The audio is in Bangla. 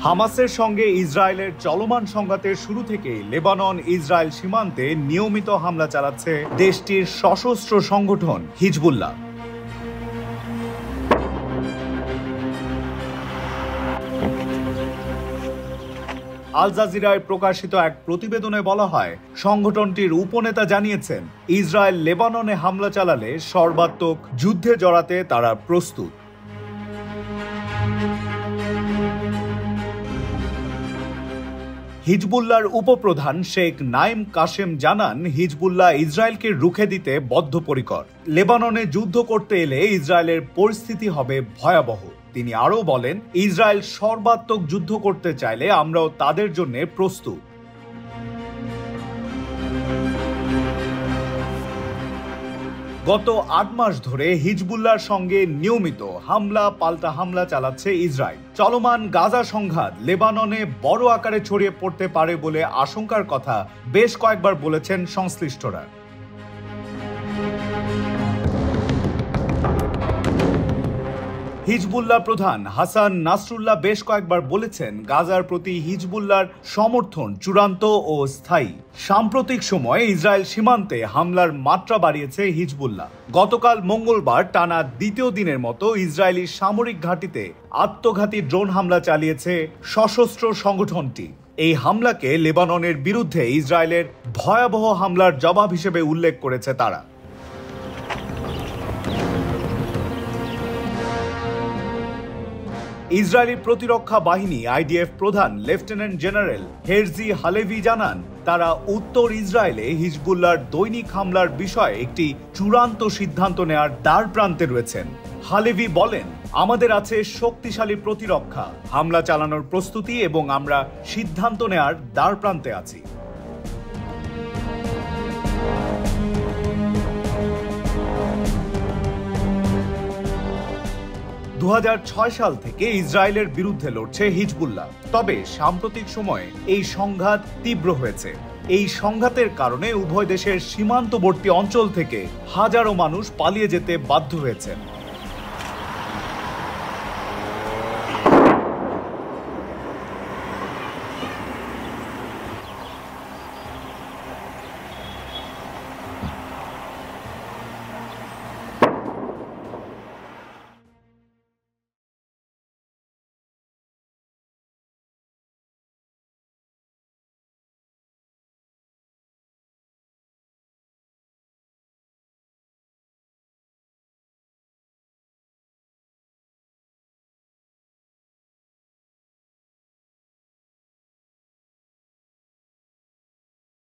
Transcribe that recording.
হামাসের সঙ্গে ইসরায়েলের চলমান সংঘাতের শুরু থেকেই লেবানন ইসরায়েল সীমান্তে নিয়মিত হামলা চালাচ্ছে দেশটির সশস্ত্র সংগঠন হিজবুল্লাহ। আল জাজিরায় প্রকাশিত এক প্রতিবেদনে বলা হয়, সংগঠনটির উপনেতা জানিয়েছেন ইসরায়েল লেবাননে হামলা চালালে সর্বাত্মক যুদ্ধে জড়াতে তারা প্রস্তুত। হিজবুল্লাহর উপপ্রধান শেখ নাইম কাশেম জানান, হিজবুল্লাহ ইসরায়েলকে রুখে দিতে বদ্ধপরিকর। লেবাননে যুদ্ধ করতে এলে ইসরায়েলের পরিস্থিতি হবে ভয়াবহ। তিনি আরও বলেন, ইসরায়েল সর্বাত্মক যুদ্ধ করতে চাইলে আমরাও তাদের জন্য প্রস্তুত। গত ৮ মাস ধরে হিজবুল্লাহর সঙ্গে নিয়মিত হামলা পাল্টা হামলা চালাচ্ছে ইসরায়েল। চলমান গাজা সংঘাত লেবাননে বড় আকারে ছড়িয়ে পড়তে পারে বলে আশঙ্কার কথা বেশ কয়েকবার বলেছেন সংশ্লিষ্টরা। হিজবুল্লাহ প্রধান হাসান নাসরুল্লাহ বেশ কয়েকবার বলেছেন, গাজার প্রতি হিজবুল্লাহর সমর্থন চূড়ান্ত ও স্থায়ী। সাম্প্রতিক সময়ে ইসরায়েল সীমান্তে হামলার মাত্রা বাড়িয়েছে হিজবুল্লাহ। গতকাল মঙ্গলবার টানা দ্বিতীয় দিনের মতো ইসরায়েলি সামরিক ঘাঁটিতে আত্মঘাতী ড্রোন হামলা চালিয়েছে সশস্ত্র সংগঠনটি। এই হামলাকে লেবাননের বিরুদ্ধে ইসরায়েলের ভয়াবহ হামলার জবাব হিসেবে উল্লেখ করেছে তারা। ইসরায়েলি প্রতিরক্ষা বাহিনী আইডিএফ প্রধান লেফটেন্যান্ট জেনারেল হেরজি হালেভি জানান, তারা উত্তর ইসরায়েলে হিজবুল্লাহর দৈনিক হামলার বিষয়ে একটি চূড়ান্ত সিদ্ধান্ত নেয়ার দ্বার প্রান্তে রয়েছেন। হালেভি বলেন, আমাদের আছে শক্তিশালী প্রতিরক্ষা, হামলা চালানোর প্রস্তুতি এবং আমরা সিদ্ধান্ত নেয়ার দ্বার প্রান্তে আছি। ২০০৬ সাল থেকে ইসরায়েলের বিরুদ্ধে লড়ছে হিজবুল্লাহ। তবে সাম্প্রতিক সময়ে এই সংঘাত তীব্র হয়েছে। এই সংঘাতের কারণে উভয় দেশের সীমান্তবর্তী অঞ্চল থেকে হাজারো মানুষ পালিয়ে যেতে বাধ্য হয়েছেন।